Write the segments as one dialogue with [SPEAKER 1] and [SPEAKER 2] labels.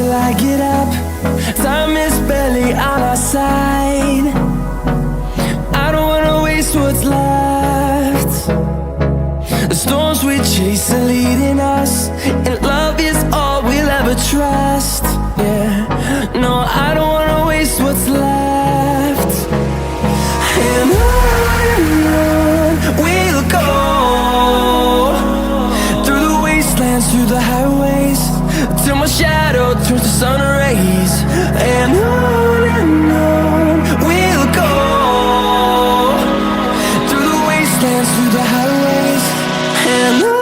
[SPEAKER 1] till I get up. Time is barely on our side. I don't wanna waste what's left. The storms we chase are leading us, and love is all we'll ever trust. Yeah, no, I don't wanna waste what's left. And on we'll go, through the wastelands, through the highways, till my shadow turns to sun rays. And on we'll go, through the wastelands, through the highways, and on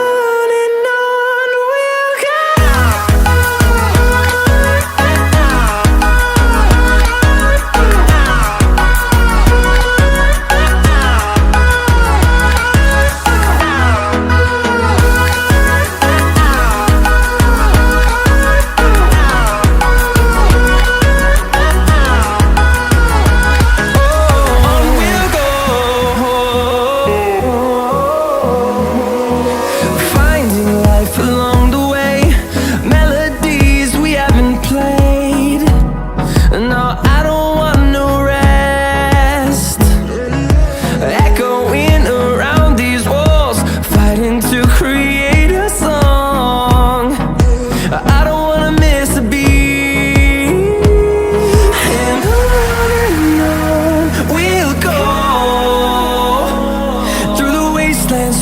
[SPEAKER 1] we'll go.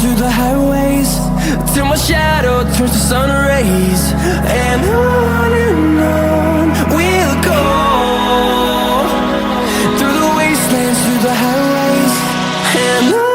[SPEAKER 1] Through the highways, till my shadow turns to sun rays. And on we'll go, through the wastelands, through the highways, and on.